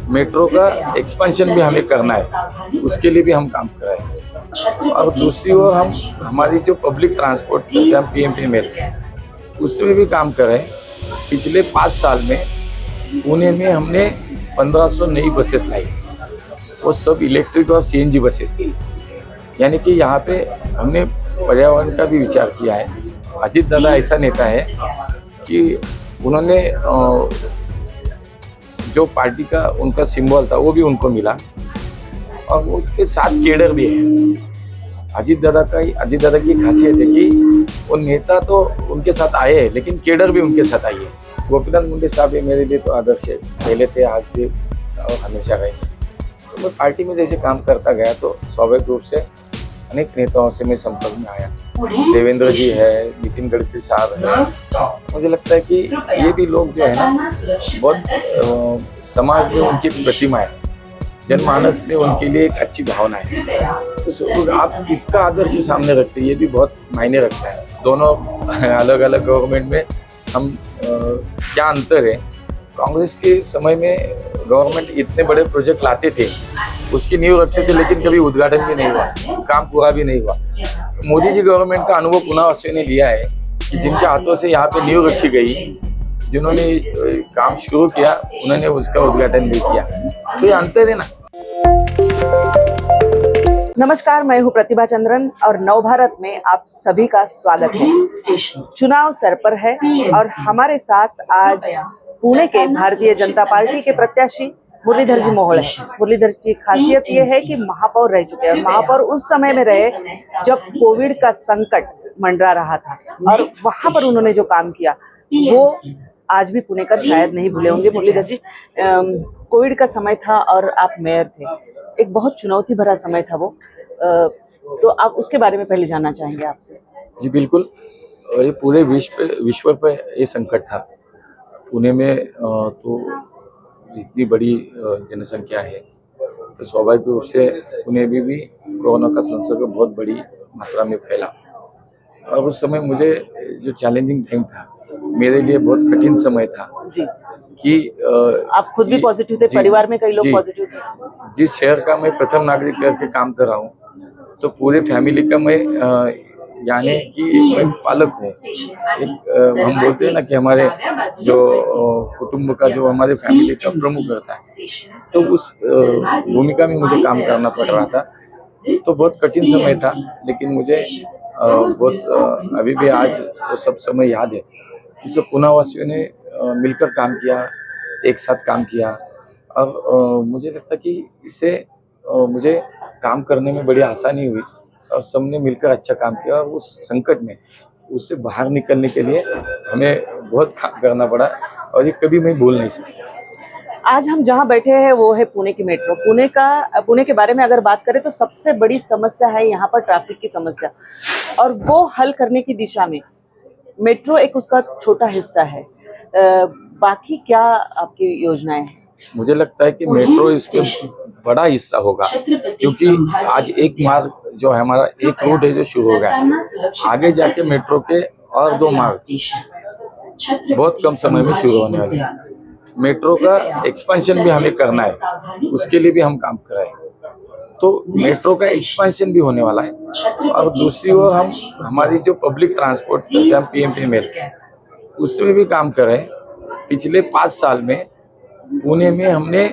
Metro का expansion भी हमें करना है, उसके लिए भी हम काम कर रहे हैं। और दूसरी ओर हम हमारी जो पब्लिक ट्रांसपोर्ट हम PMPML उसमें भी काम कर रहे हैं। पिछले 5 साल में पुणे में हमने 1500 नई बसेस लाई, वो सब इलेक्ट्रिक और CNG बसेस थी। यानी कि यहाँ पे हमने पर्यावरण का भी विचार किया है। अजीत दादा ऐसा नेता है कि उन्होंने जो पार्टी का उनका सिंबल था वो भी उनको मिला, और उसके साथ केडर भी है। अजीत दादा की खासियत है कि वो नेता तो उनके साथ आए हैं, लेकिन केडर भी उनके साथ आई है। गोपीनाथ मुंडे साहब मेरे लिए तो आदर्श है, पहले थे, आज भी और हमेशा रहे। तो मैं पार्टी में जैसे काम करता गया तो स्वाभाविक रूप से अनेक नेताओं से मैं संपर्क में आया। देवेंद्र जी है, नितिन गडकरी साहब है। मुझे लगता है कि ये भी लोग जो है ना, बहुत समाज में उनकी प्रतिमा है, जनमानस में उनके लिए एक अच्छी भावना है। तो आप किसका आदर्श सामने रखते हैं, ये भी बहुत मायने रखता है। दोनों अलग अलग गवर्नमेंट में हम क्या अंतर है। कांग्रेस के समय में गवर्नमेंट इतने बड़े प्रोजेक्ट लाते थे, उसकी नींव रखते थे, लेकिन कभी उद्घाटन भी नहीं हुआ, काम पूरा भी नहीं हुआ। मोदी जी गवर्नमेंट का अनुभव पुनः ने लिया है कि जिनके हाथों से यहाँ पे नींव रखी गई, जिन्होंने काम शुरू किया, उन्होंने उसका उद्घाटन भी किया। तो ये अंतर है ना। नमस्कार, मैं हूं प्रतिभा चंद्रन और नवभारत में आप सभी का स्वागत है। चुनाव सर पर है और हमारे साथ आज पुणे के भारतीय जनता पार्टी के प्रत्याशी मुरलीधर जी मोहोळ है। मुरलीधर जी की खासियत ये है कि महापौर रह चुके हैं, और महापौर उस समय में रहे जब कोविड का संकट मंडरा रहा था, और वहां पर उन्होंने जो काम किया वो आज भी पुणेकर शायद नहीं भूले होंगे। मुरलीधर जी, कोविड का समय था और आप मेयर थे, एक बहुत चुनौती भरा समय था वो, तो आप उसके बारे में पहले जानना चाहेंगे आपसे। जी बिल्कुल, ये पूरे विश्व पे ये संकट था। पुणे में तो इतनी बड़ी जनसंख्या है, तो स्वाभाविक रूप से पुणे में भी कोरोना का संसर्ग बहुत बड़ी मात्रा में फैला। और उस समय मुझे जो चैलेंजिंग टाइम था, मेरे लिए बहुत कठिन समय था जी। कि आप खुद भी पॉजिटिव थे, परिवार में कई लोग पॉजिटिव थे। जिस शहर का मैं प्रथम नागरिक करके काम कर रहा हूँ, तो पूरे फैमिली का मैं यानी कि मैं पालक हूँ। एक हम बोलते हैं ना कि हमारे जो कुटुंब का जो हमारे फैमिली का प्रमुख रहता है, तो उस भूमिका में मुझे काम करना पड़ रहा था। तो बहुत कठिन समय था, लेकिन मुझे बहुत अभी भी आज वो सब समय याद है। जिससे पुनावासियों ने मिलकर काम किया, एक साथ काम किया, और मुझे लगता कि इससे मुझे काम करने में बड़ी आसानी हुई, और सबने मिलकर अच्छा काम किया। और उस संकट में उससे बाहर निकलने के लिए हमें बहुत काम करना पड़ा, और ये कभी मैं भूल नहीं सकता। आज हम जहां बैठे हैं वो है पुणे की मेट्रो। पुणे के बारे में अगर बात करें तो सबसे बड़ी समस्या है यहाँ पर ट्रैफिक की समस्या, और वो हल करने की दिशा में मेट्रो एक उसका छोटा हिस्सा है। बाकी क्या आपकी योजनाएं हैं? मुझे लगता है कि मेट्रो इस पे बड़ा हिस्सा होगा, क्योंकि आज एक मार्ग जो है हमारा, एक रूट है जो शुरू हो गया, आगे जाके मेट्रो के और 2 मार्ग बहुत कम समय में शुरू होने वाले हैं। मेट्रो का एक्सपेंशन भी हमें करना है, उसके लिए भी हम काम कर रहे हैं। तो मेट्रो का एक्सपेंशन भी होने वाला है, और दूसरी ओर हम हमारी जो पब्लिक ट्रांसपोर्ट हम PMPML उसमें भी काम कर रहे हैं। पिछले 5 साल में पुणे में हमने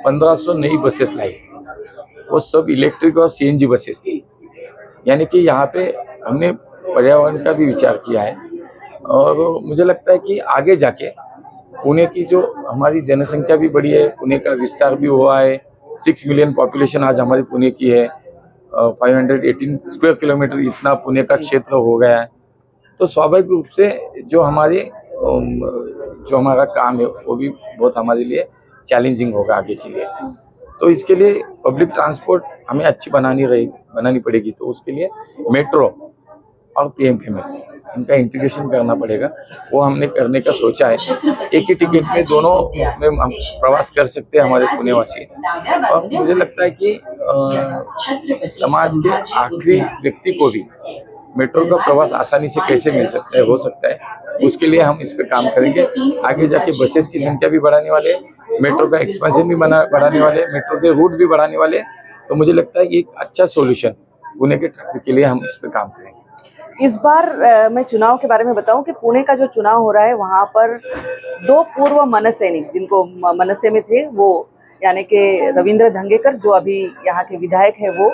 1500 नई बसेस लाई, वो सब इलेक्ट्रिक और CNG बसेस थी। यानी कि यहाँ पे हमने पर्यावरण का भी विचार किया है, और मुझे लगता है कि आगे जाके पुणे की जो हमारी जनसंख्या भी बढ़ी है, पुणे का विस्तार भी हुआ है। 6 मिलियन पॉपुलेशन आज हमारी पुणे की है, 518 स्क्वायर किलोमीटर इतना पुणे का क्षेत्र हो गया है। तो स्वाभाविक रूप से जो हमारा काम है वो भी बहुत हमारे लिए चैलेंजिंग होगा आगे के लिए। तो इसके लिए पब्लिक ट्रांसपोर्ट हमें अच्छी बनानी पड़ेगी। तो उसके लिए मेट्रो और PMPML इनका इंटीग्रेशन करना पड़ेगा, वो हमने करने का सोचा है। एक ही टिकट में दोनों में हम प्रवास कर सकते हैं हमारे पुणेवासी। और मुझे लगता है कि समाज के आखिरी व्यक्ति को भी मेट्रो का प्रवास आसानी से कैसे मिल सकता है, हो सकता है, उसके लिए हम इस पे काम करेंगे। आगे जाके बसेस की संख्या भी बढ़ाने वाले, मेट्रो का एक्सपेंशन भी बढ़ाने वाले, मेट्रो के रूट भी बढ़ाने वाले। तो मुझे लगता है कि एक अच्छा सॉल्यूशन पुणे के ट्रैफिक के लिए हम इस पे काम करेंगे। इस बार मैं चुनाव के बारे में बताऊं कि पुणे का जो चुनाव हो रहा है वहां पर दो पूर्व मनसैनिक जिनको मनसे में थे, वो यानी कि रविंद्र धंगेकर जो अभी यहाँ के विधायक है, वो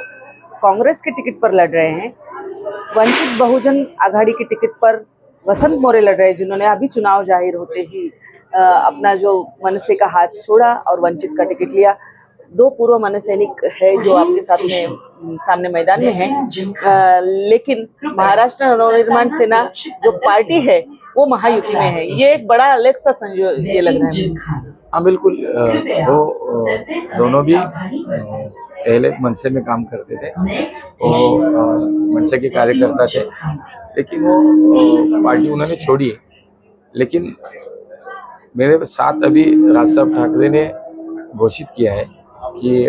कांग्रेस के टिकट पर लड़ रहे हैं। वंचित बहुजन आघाड़ी के टिकट पर वसंत मोरे लड़ रहे हैं, जिन्होंने अभी चुनाव जाहिर होते ही अपना जो मनसे का हाथ छोड़ा और वंचित का टिकट लिया। दो पूर्व मनसैनिक है जो आपके साथ में सामने मैदान में है, लेकिन महाराष्ट्र नवनिर्माण सेना जो पार्टी है वो महायुति में है। ये एक बड़ा अलग सा संयोग ये लग रहा है। हाँ बिल्कुल, वो दोनों भी पहले मनसे में काम करते थे, वो मनसे के कार्यकर्ता थे, लेकिन वो पार्टी उन्होंने छोड़ी। लेकिन मेरे साथ अभी राज साहब ठाकरे ने घोषित किया है कि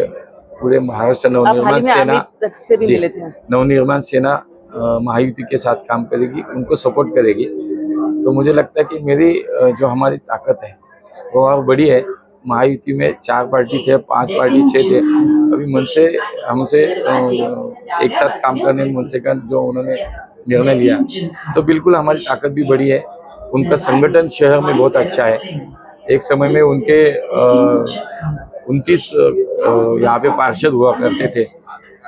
पूरे महाराष्ट्र नवनिर्माण सेना से भी मिले थे। नवनिर्माण सेना महायुति के साथ काम करेगी, उनको सपोर्ट करेगी। तो मुझे लगता है कि मेरी जो हमारी ताकत है वो और बड़ी है। महायुति में 4 पार्टी थे, 5 पार्टी 6 थे, अभी मनसे हमसे एक साथ काम करने मनसे का जो उन्होंने निर्णय लिया, तो बिल्कुल हमारी ताकत भी बड़ी है। उनका संगठन शहर में बहुत अच्छा है। एक समय में उनके 29 यहाँ पे पार्षद हुआ करते थे।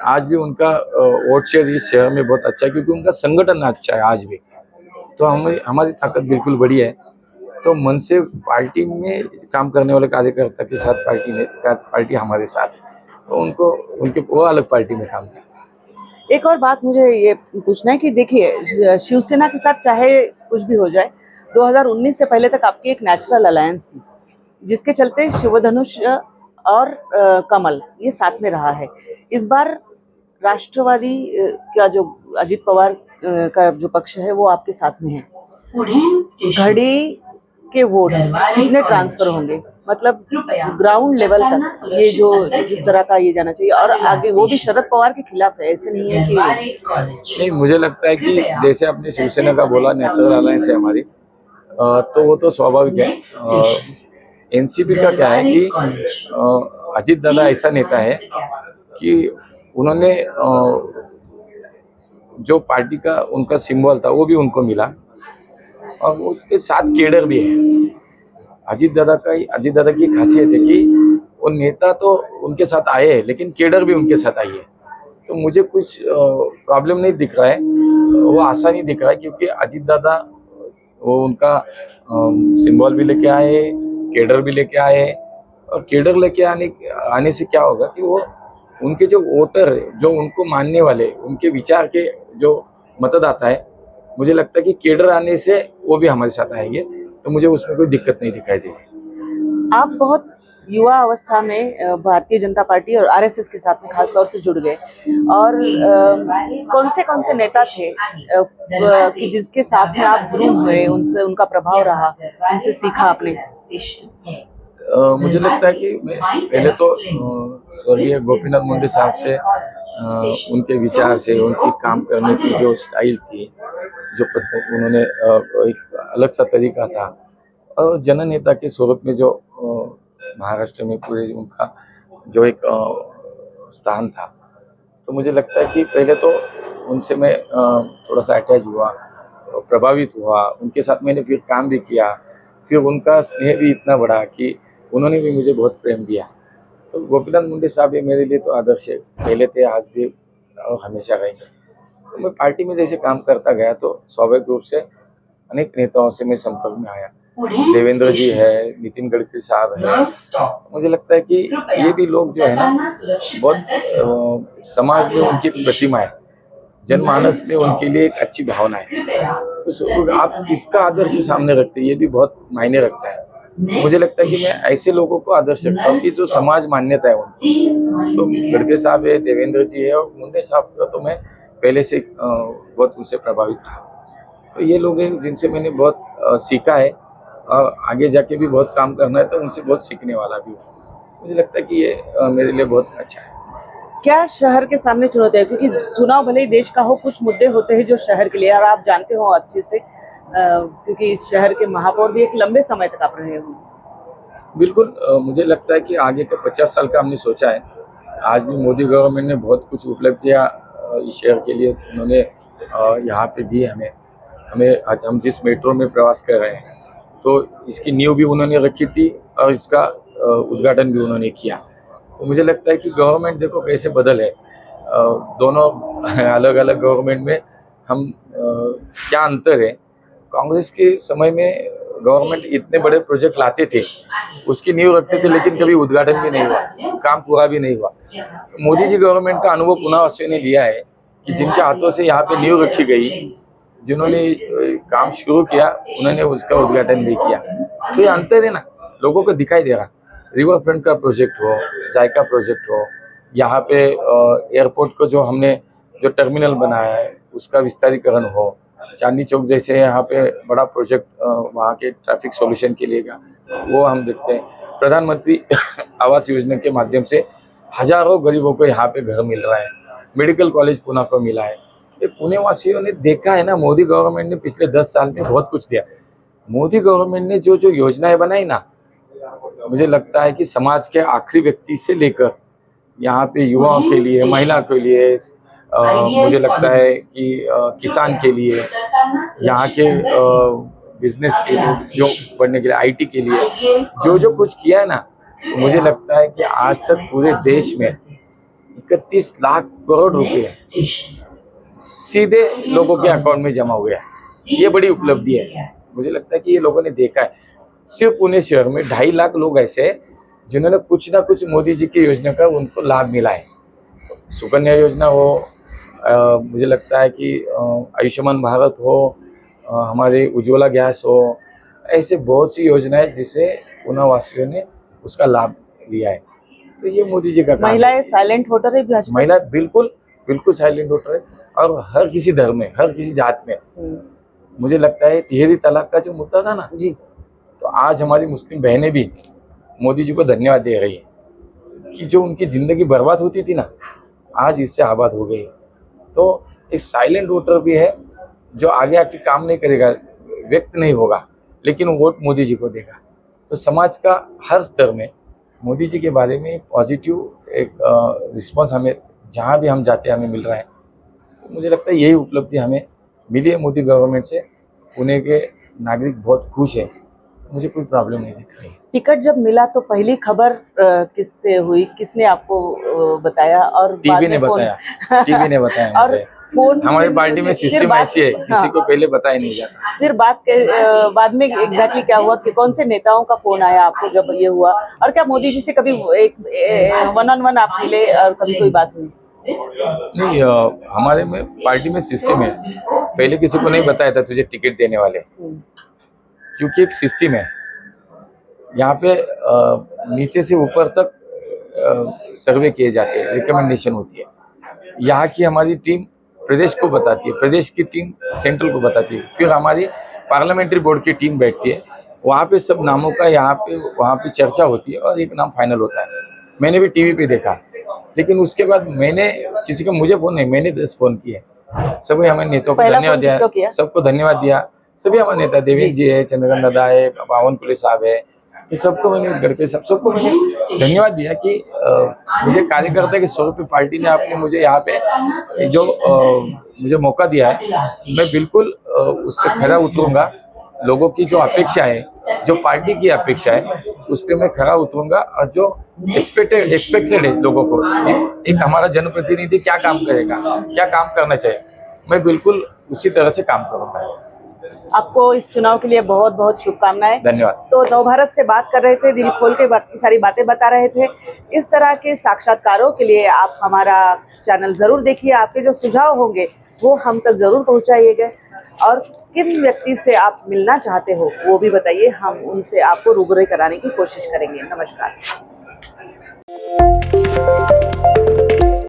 आज भी उनका वोट शेयर इस शहर में बहुत अच्छा है, क्योंकि उनका संगठन अच्छा है आज भी। तो हमारी ताकत बिल्कुल बड़ी है। तो मन से पार्टी में काम करने वाले कार्यकर्ता के साथ पार्टी हमारे साथ, तो उनके वो अलग पार्टी में काम करते। एक और बात मुझे ये पूछना है कि देखिए, शिवसेना के साथ चाहे कुछ भी हो जाए, 2019 से पहले तक आपकी एक नेचुरल अलायंस थी, जिसके चलते शिवधनुष और कमल ये साथ में रहा है। इस बार राष्ट्रवादी का जो अजित पवार का जो पक्ष है वो आपके साथ में है। घड़ी के वोट कितने ट्रांसफर होंगे, मतलब ग्राउंड लेवल तक ये जो जिस तरह का ये जाना चाहिए, और आगे वो भी शरद पवार के खिलाफ है, ऐसे नहीं है कि नहीं। मुझे लगता है कि जैसे आपने शिवसेना का बोला नेचुरल अलायंस है हमारी, तो वो तो स्वाभाविक है। एनसीपी का क्या है कि अजित दादा ऐसा नेता है कि उन्होंने जो पार्टी का उनका सिंबल था वो भी उनको मिला, और उसके साथ केडर भी है। अजित दादा की खासियत है कि वो नेता तो उनके साथ आए हैं, लेकिन केडर भी उनके साथ आई है। तो मुझे कुछ प्रॉब्लम नहीं दिख रहा है, वो आसानी दिख रहा है, क्योंकि अजित दादा वो उनका सिंबल भी लेके आए, केडर भी लेके आए। और केडर लेके आने से क्या होगा कि वो उनके जो वोटर है, जो उनको मानने वाले, उनके विचार के जो मतदाता है, मुझे लगता है कि केडर आने से वो भी हमारे साथ आएंगे। तो मुझे उसमें कोई दिक्कत नहीं दिखाई देगी। आप बहुत युवा अवस्था में भारतीय जनता पार्टी और आरएसएस के साथ में खास तौर से जुड़ गए, और कौन से नेता थे कि जिसके साथ में आप गुरु हुए, उनसे उनका प्रभाव रहा, उनसे सीखा आपने? मुझे लगता है कि मैं पहले तो स्वर्गीय गोपीनाथ मुंडे साहब से उनके विचार से, उनकी काम करने की जो स्टाइल थी, जो पद्धति उन्होंने एक अलग सा तरीका था, और जननेता के स्वरूप में जो महाराष्ट्र में पूरे उनका जो एक स्थान था, तो मुझे लगता है कि पहले तो उनसे मैं थोड़ा सा अटैच हुआ, प्रभावित हुआ। उनके साथ मैंने फिर काम भी किया, फिर उनका स्नेह भी इतना बढ़ा कि उन्होंने भी मुझे बहुत प्रेम दिया। तो गोपीनाथ मुंडे साहब ये मेरे लिए तो आदर्श है, पहले थे, आज भी और हमेशा रहेंगे। तो मैं पार्टी में जैसे काम करता गया तो स्वाभाविक रूप से अनेक नेताओं से मैं संपर्क में आया। देवेंद्र जी है, नितिन गडकरी साहब है। मुझे लगता है कि ये भी लोग जो है ना, बहुत समाज में उनकी प्रतिमा है, जनमानस में उनके लिए एक अच्छी भावना है। तो आप किसका आदर्श सामने रखते हैं, ये भी बहुत मायने रखता है। मुझे लगता है कि मैं ऐसे लोगों को आदर्श रखता हूँ कि जो समाज मान्यता है उनकी। तो गडकरी साहब है, देवेंद्र जी है, और मुंडे साहब का तो मैं पहले से बहुत उनसे प्रभावित था। तो ये लोग हैं जिनसे मैंने बहुत सीखा है, और आगे जाके भी बहुत काम करना है, तो उनसे बहुत सीखने वाला भी हूँ। मुझे लगता है कि ये मेरे लिए बहुत अच्छा है। क्या शहर के सामने चुनौती है? क्योंकि चुनाव भले ही देश का हो, कुछ मुद्दे होते हैं जो शहर के लिए, और आप जानते हो अच्छे से क्योंकि इस शहर के महापौर भी एक लंबे समय तक आप रहे होंगे। बिल्कुल मुझे लगता है कि आगे के 50 साल का हमने सोचा है। आज भी मोदी गवर्नमेंट ने बहुत कुछ उपलब्धियां इस शहर के लिए उन्होंने यहाँ पे दी हमें। आज हम जिस मेट्रो में प्रवास कर रहे हैं तो इसकी नींव भी उन्होंने रखी थी और इसका उद्घाटन भी उन्होंने किया। तो मुझे लगता है कि गवर्नमेंट देखो कैसे बदल है। दोनों अलग अलग गवर्नमेंट में हम क्या अंतर है। कांग्रेस के समय में गवर्नमेंट इतने बड़े प्रोजेक्ट लाते थे, उसकी नींव रखते थे, लेकिन कभी उद्घाटन भी नहीं हुआ, काम पूरा भी नहीं हुआ। तो मोदी जी गवर्नमेंट का अनुभव पुनः वासियों ने लिया है कि जिनके हाथों से यहाँ पे नींव रखी गई, जिन्होंने काम शुरू किया, उन्होंने उसका उद्घाटन भी किया। तो ये अंतर है ना, लोगों को दिखाई दे रहा। रिवर फ्रंट का प्रोजेक्ट हो, जायका प्रोजेक्ट हो, यहाँ पे एयरपोर्ट को जो हमने जो टर्मिनल बनाया है उसका विस्तारीकरण हो, चांदनी चौक जैसे यहाँ पे बड़ा प्रोजेक्ट वहाँ के ट्रैफिक सॉल्यूशन के लिए का वो हम देखते हैं। प्रधानमंत्री आवास योजना के माध्यम से हजारों गरीबों को यहाँ पे घर मिल रहा है। मेडिकल कॉलेज पुणे को मिला है। ये पुणे वासियों ने देखा है ना, मोदी गवर्नमेंट ने पिछले 10 साल में बहुत कुछ दिया। मोदी गवर्नमेंट ने जो जो योजनाएं बनाई ना, मुझे लगता है कि समाज के आखिरी व्यक्ति से लेकर यहाँ पे युवाओं के लिए, महिला के लिए, मुझे लगता है कि किसान के लिए, यहाँ के बिजनेस के लिए, जो बढ़ने के लिए, आईटी के लिए जो जो कुछ किया है ना, तो मुझे लगता है कि आज तक पूरे देश में 31 लाख करोड़ रुपए सीधे लोगों के अकाउंट में जमा हुए हैं। ये बड़ी उपलब्धि है। मुझे लगता है कि ये लोगों ने देखा है। सिर्फ पुणे शहर में 2.5 लाख लोग ऐसे हैं जिन्होंने कुछ ना कुछ मोदी जी की योजना का उनको लाभ मिला है। सुकन्या योजना हो, मुझे लगता है कि आयुष्मान भारत हो, हमारे उज्ज्वला गैस हो, ऐसे बहुत सी योजनाएं जिसे पुणे वासियों ने उसका लाभ लिया है। तो ये मोदी जी का काम है। महिलाएं साइलेंट वोटर है भाजपा? महिला बिल्कुल साइलेंट वोटर है, और हर किसी धर्म में, हर किसी जात में। मुझे लगता है तिहरी तलाक का जो मुद्दा था ना जी, तो आज हमारी मुस्लिम बहनें भी मोदी जी को धन्यवाद दे रही है कि जो उनकी जिंदगी बर्बाद होती थी ना, आज इससे आबाद हो गई। तो एक साइलेंट वोटर भी है जो आगे आके काम नहीं करेगा, व्यक्त नहीं होगा, लेकिन वोट मोदी जी को देगा। तो समाज का हर स्तर में मोदी जी के बारे में पॉजिटिव एक रिस्पॉन्स हमें जहाँ भी हम जाते हैं हमें मिल रहा है। तो मुझे लगता है यही उपलब्धि हमें मिली है मोदी गवर्नमेंट से। पुणे के नागरिक बहुत खुश है, मुझे कोई प्रॉब्लम नहीं दिख रही। टिकट जब मिला तो पहली खबर किससे हुई, किसने आपको बताया? और टीवी ने बताया। टीवी ने बताया और मुझे। फोन हमारी पार्टी में सिस्टम ऐसी है, किसी को पहले बताया नहीं जाता। फिर बाद में एग्जैक्टली क्या हुआ कि कौन से नेताओं का फोन आया आपको जब ये हुआ? और क्या मोदी जी से कभी एक 1-on-1 आप मिले और कभी कोई बात हुई? नहीं, हमारे में पार्टी में सिस्टम है। पहले किसी को नहीं बताया था तुझे टिकट देने वाले, क्योंकि एक सिस्टम है यहाँ पे। नीचे से ऊपर तक सर्वे किए जाते हैं, रिकमेंडेशन होती है। यहाँ की हमारी टीम प्रदेश को बताती है, प्रदेश की टीम सेंट्रल को बताती है, फिर हमारी पार्लियामेंट्री बोर्ड की टीम बैठती है। वहाँ पे सब नामों का वहाँ पे चर्चा होती है और एक नाम फाइनल होता है। मैंने भी टीवी पे देखा, लेकिन उसके बाद मैंने किसी को, मुझे फोन नहीं, मैंने 10 फोन किए। सभी हमारे नेताओं को धन्यवाद दिया, सबको धन्यवाद दिया। सभी हमारे नेता, देवेंद्र जी है, चंद्रकांत दादा है, पावन पुलिस साहब है, ये सबको मैंने घर पे सबको मैंने धन्यवाद दिया कि मुझे कार्यकर्ता के स्वरूप पे पार्टी ने आपने मुझे यहाँ पे जो मुझे मौका दिया है, मैं बिल्कुल उस पर खरा उतरूंगा। लोगों की जो अपेक्षा है, जो पार्टी की अपेक्षा है, उस पर मैं खरा उतरूंगा। और जो एक्सपेक्टेड है लोगों को, एक हमारा जनप्रतिनिधि क्या काम करेगा, क्या काम करना चाहिए, मैं बिल्कुल उसी तरह से काम करूंगा। आपको इस चुनाव के लिए बहुत बहुत शुभकामनाएं। धन्यवाद। तो नवभारत से बात कर रहे थे, दिल खोल के सारी बातें बता रहे थे। इस तरह के साक्षात्कारों के लिए आप हमारा चैनल जरूर देखिए। आपके जो सुझाव होंगे वो हम तक जरूर पहुंचाइएगा, और किन व्यक्ति से आप मिलना चाहते हो वो भी बताइए, हम उनसे आपको रूबरू कराने की कोशिश करेंगे। नमस्कार।